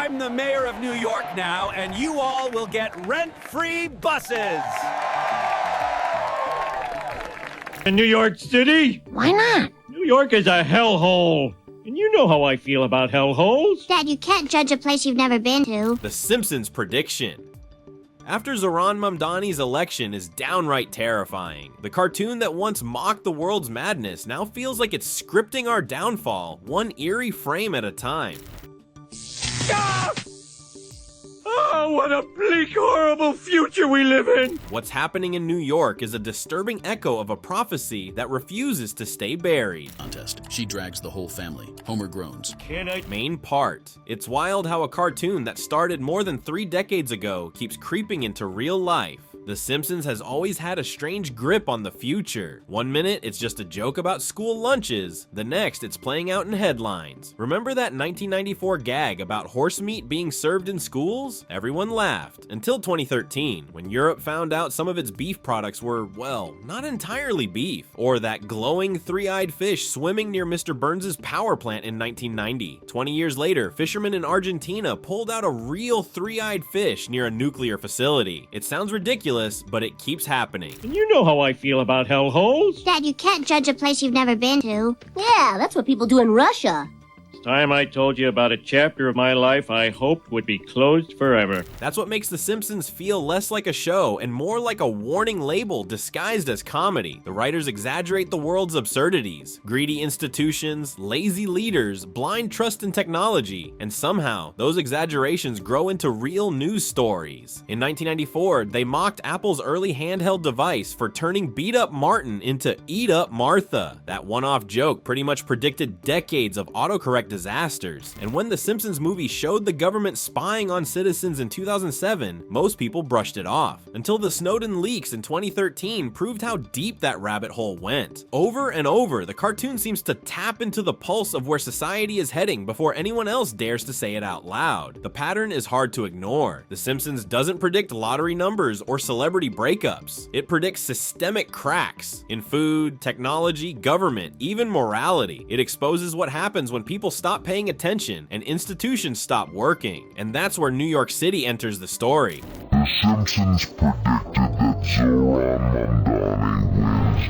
I'm the mayor of New York now, and you all will get rent-free buses. In New York City? Why not? New York is a hellhole. And you know how I feel about hellholes. Dad, you can't judge a place you've never been to. The Simpsons prediction. After Zohran Mamdani's election is downright terrifying. The cartoon that once mocked the world's madness now feels like it's scripting our downfall, one eerie frame at a time. Ah! Oh, what a bleak, horrible future we live in! What's happening in New York is a disturbing echo of a prophecy that refuses to stay buried. Contest. She drags the whole family. Homer groans. Main part. It's wild how a cartoon that started more than 3 decades ago keeps creeping into real life. The Simpsons has always had a strange grip on the future. One minute, it's just a joke about school lunches. The next, it's playing out in headlines. Remember that 1994 gag about horse meat being served in schools? Everyone laughed. Until 2013, when Europe found out some of its beef products were, well, not entirely beef. Or that glowing three-eyed fish swimming near Mr. Burns' power plant in 1990. 20 years later, fishermen in Argentina pulled out a real three-eyed fish near a nuclear facility. It sounds ridiculous, but it keeps happening. And you know how I feel about hellholes. Dad, you can't judge a place you've never been to. Yeah, that's what people do in Russia. It's time I told you about a chapter of my life I hoped would be closed forever. That's what makes The Simpsons feel less like a show and more like a warning label disguised as comedy. The writers exaggerate the world's absurdities, greedy institutions, lazy leaders, blind trust in technology, and somehow those exaggerations grow into real news stories. In 1994, they mocked Apple's early handheld device for turning Beat Up Martin into Eat Up Martha. That one-off joke pretty much predicted decades of autocorrect disasters. And when the Simpsons movie showed the government spying on citizens in 2007, most people brushed it off. Until the Snowden leaks in 2013 proved how deep that rabbit hole went. Over and over, the cartoon seems to tap into the pulse of where society is heading before anyone else dares to say it out loud. The pattern is hard to ignore. The Simpsons doesn't predict lottery numbers or celebrity breakups. It predicts systemic cracks in food, technology, government, even morality. It exposes what happens when people stop paying attention and institutions stop working. And that's where New York City enters the story. The Simpsons predicted that Zohran Mamdani wins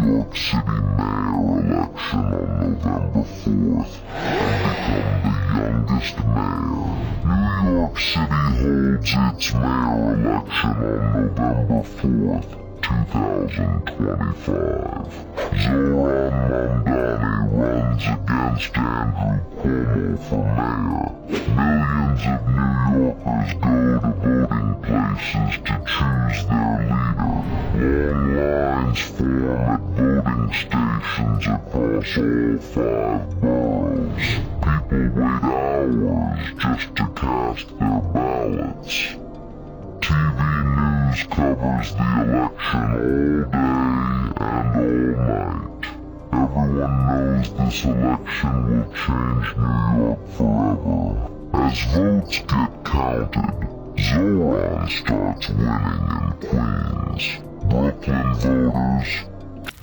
New York City mayor election on November 4th and become the youngest mayor. New York City holds its mayor election on November 4th. 2025. Zohran Mamdani runs against Andrew Cuomo for mayor. Millions of New Yorkers go to voting places to choose their leader. Long lines form at voting stations across all 5 boroughs. People wait hours just to cast their ballots. TV news covers the election all day and all night. Everyone knows this election will change New York forever. As votes get counted, Zohran starts winning in Queens. Brooklyn voters.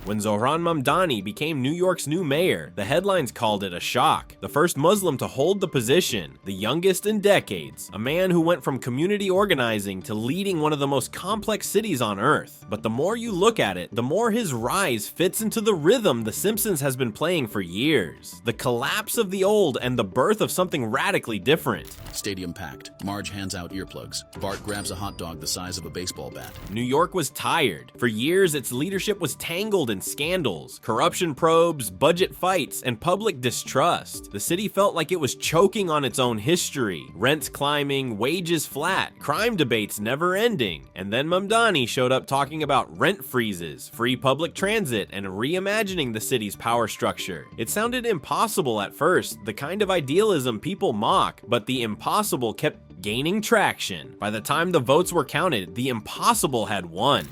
When Zohran Mamdani became New York's new mayor, the headlines called it a shock. The first Muslim to hold the position, the youngest in decades, a man who went from community organizing to leading one of the most complex cities on earth. But the more you look at it, the more his rise fits into the rhythm The Simpsons has been playing for years. The collapse of the old and the birth of something radically different. Stadium packed. Marge hands out earplugs. Bart grabs a hot dog the size of a baseball bat. New York was tired. For years, its leadership was tangled in scandals, corruption probes, budget fights, and public distrust. The city felt like it was choking on its own history. Rents climbing, wages flat, crime debates never ending. And then Mamdani showed up talking about rent freezes, free public transit, and reimagining the city's power structure. It sounded impossible at first, the kind of idealism people mock, but the impossible kept gaining traction. By the time the votes were counted, the impossible had won.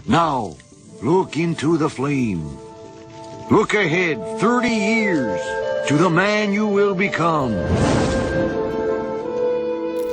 Now, look into the flame. Look ahead 30 years to the man you will become.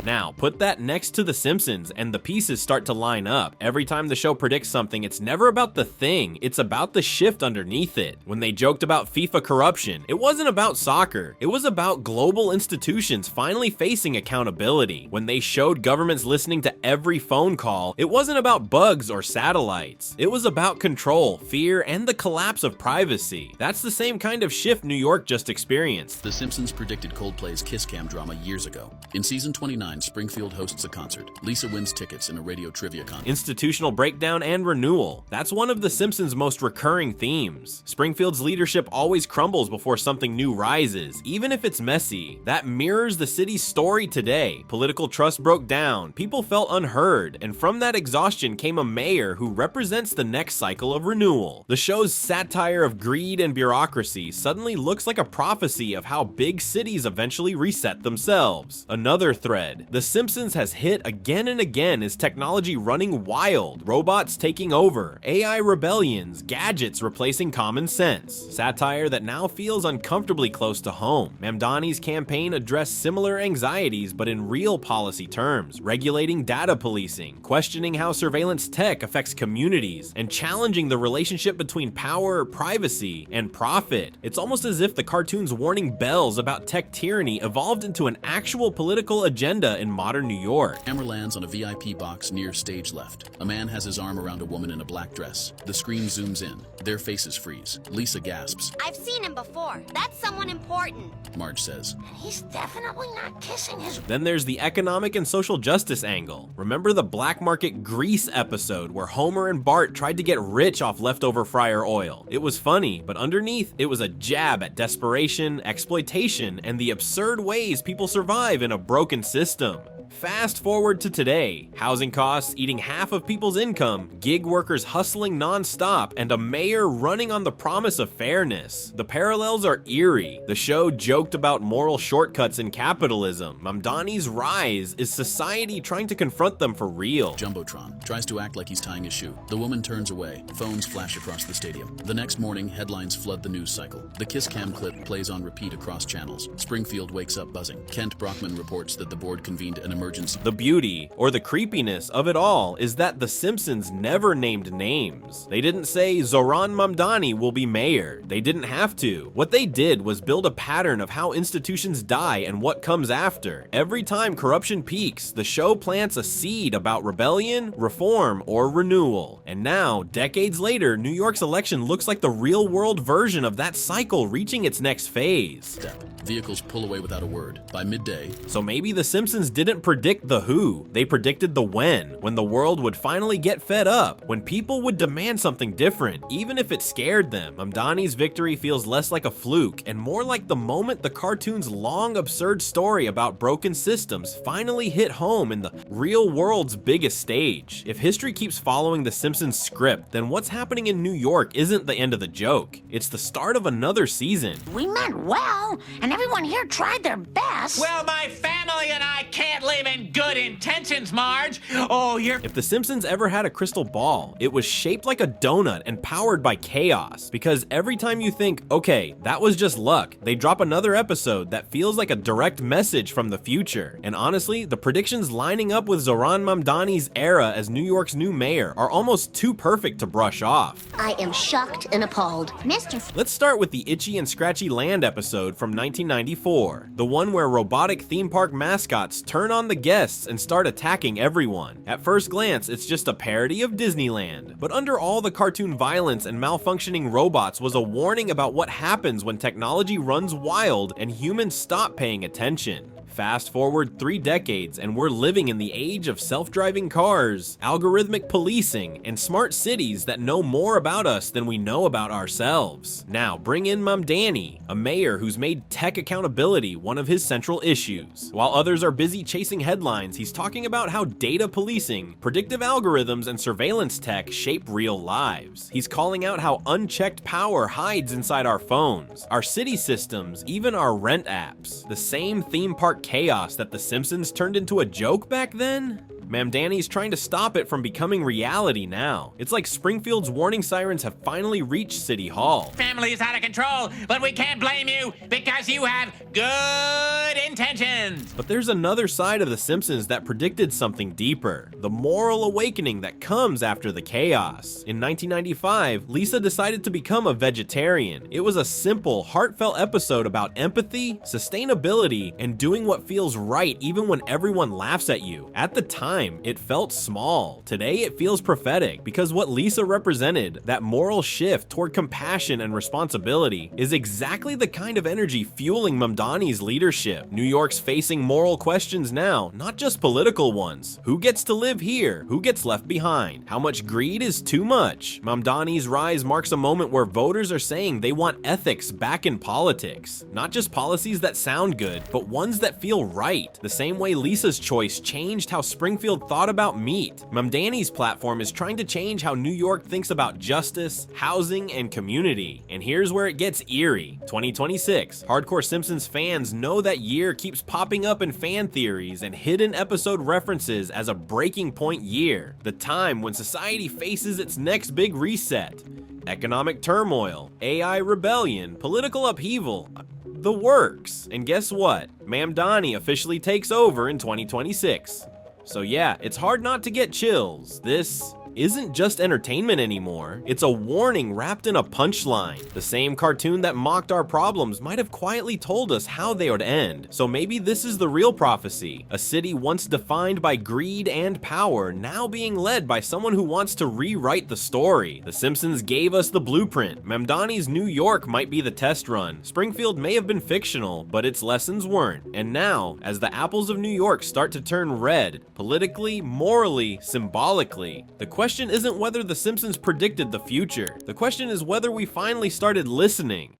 Now, Put that next to The Simpsons and the pieces start to line up. Every time the show predicts something, it's never about the thing, it's about the shift underneath it. When they joked about FIFA corruption, it wasn't about soccer, it was about global institutions finally facing accountability. When they showed governments listening to every phone call, it wasn't about bugs or satellites. It was about control, fear, and the collapse of privacy. That's the same kind of shift New York just experienced. The Simpsons predicted Coldplay's Kiss Cam drama years ago. In season 29, Springfield hosts a concert. Lisa wins tickets in a radio trivia contest. Institutional breakdown and renewal. That's one of The Simpsons' most recurring themes. Springfield's leadership always crumbles before something new rises, even if it's messy. That mirrors the city's story today. Political trust broke down, people felt unheard, and from that exhaustion came a mayor who represents the next cycle of renewal. The show's satire of greed and bureaucracy suddenly looks like a prophecy of how big cities eventually reset themselves. Another thread. The Simpsons has hit again and again is technology running wild, robots taking over, AI rebellions, gadgets replacing common sense. Satire that now feels uncomfortably close to home. Mamdani's campaign addressed similar anxieties but in real policy terms, regulating data policing, questioning how surveillance tech affects communities, and challenging the relationship between power, privacy, and profit. It's almost as if the cartoon's warning bells about tech tyranny evolved into an actual political agenda in modern New York. Camera lands on a VIP box near stage left. A man has his arm around a woman in a black dress. The screen zooms in. Their faces freeze. Lisa gasps. I've seen him before. That's someone important. Marge says. And he's definitely not kissing his... Then there's the economic and social justice angle. Remember the black market Grease episode where Homer and Bart tried to get rich off leftover fryer oil? It was funny, but underneath, it was a jab at desperation, exploitation, and the absurd ways people survive in a broken system. Fast forward to today, housing costs eating half of people's income, gig workers hustling non-stop, and a mayor running on the promise of fairness. The parallels are eerie. The show joked about moral shortcuts in capitalism. Mamdani's rise is society trying to confront them for real. Jumbotron tries to act like he's tying his shoe. The woman turns away. Phones flash across the stadium. The next morning, headlines flood the news cycle. The Kiss Cam clip plays on repeat across channels. Springfield wakes up buzzing. Kent Brockman reports that the board convened an emergency. The beauty, or the creepiness of it all, is that The Simpsons never named names. They didn't say Zohran Mamdani will be mayor. They didn't have to. What they did was build a pattern of how institutions die and what comes after. Every time corruption peaks, the show plants a seed about rebellion, reform, or renewal. And now, decades later, New York's election looks like the real-world version of that cycle reaching its next phase. Vehicles pull away without a word. By midday, so maybe The Simpsons didn't predict the who, they predicted the when the world would finally get fed up, when people would demand something different, even if it scared them. Mamdani's victory feels less like a fluke and more like the moment the cartoon's long, absurd story about broken systems finally hit home in the real world's biggest stage. If history keeps following The Simpsons script, then what's happening in New York isn't the end of the joke. It's the start of another season. We meant well, and everyone here tried their best. Well, my family and I can't live in good intentions, Marge. Oh, you're... If The Simpsons ever had a crystal ball, it was shaped like a donut and powered by chaos. Because every time you think, okay, that was just luck, they drop another episode that feels like a direct message from the future. And honestly, the predictions lining up with Zohran Mamdani's era as New York's new mayor are almost too perfect to brush off. I am shocked and appalled. Mr. Let's start with the Itchy and Scratchy Land episode from 1994, the one where robotic theme park mascots turn on the guests and start attacking everyone. At first glance, it's just a parody of Disneyland, but under all the cartoon violence and malfunctioning robots was a warning about what happens when technology runs wild and humans stop paying attention. Fast forward 3 decades and we're living in the age of self-driving cars, algorithmic policing, and smart cities that know more about us than we know about ourselves. Now bring in Mamdani, a mayor who's made tech accountability one of his central issues. While others are busy chasing headlines, he's talking about how data policing, predictive algorithms, and surveillance tech shape real lives. He's calling out how unchecked power hides inside our phones, our city systems, even our rent apps. The same theme park chaos that The Simpsons turned into a joke back then? Mamdani's trying to stop it from becoming reality now. It's like Springfield's warning sirens have finally reached City Hall. Family is out of control, but we can't blame you because you have good intentions. But there's another side of The Simpsons that predicted something deeper, the moral awakening that comes after the chaos. In 1995, Lisa decided to become a vegetarian. It was a simple, heartfelt episode about empathy, sustainability, and doing what feels right even when everyone laughs at you. At the time, it felt small. Today, it feels prophetic because what Lisa represented, that moral shift toward compassion and responsibility, is exactly the kind of energy fueling Mamdani's leadership. New York's facing moral questions now, not just political ones. Who gets to live here? Who gets left behind? How much greed is too much? Mamdani's rise marks a moment where voters are saying they want ethics back in politics. Not just policies that sound good, but ones that feel right. The same way Lisa's choice changed how Springfield thought about meat. Mamdani's platform is trying to change how New York thinks about justice, housing, and community. And here's where it gets eerie. 2026. Hardcore Simpsons fans know that year keeps popping up in fan theories and hidden episode references as a breaking point year. The time when society faces its next big reset. Economic turmoil, AI rebellion, political upheaval, the works. And guess what? Mamdani officially takes over in 2026. So yeah, it's hard not to get chills. This isn't just entertainment anymore. It's a warning wrapped in a punchline. The same cartoon that mocked our problems might have quietly told us how they would end. So maybe this is the real prophecy. A city once defined by greed and power, now being led by someone who wants to rewrite the story. The Simpsons gave us the blueprint. Mamdani's New York might be the test run. Springfield may have been fictional, but its lessons weren't. And now, as the apples of New York start to turn red, politically, morally, symbolically, the question isn't whether The Simpsons predicted the future. The question is whether we finally started listening.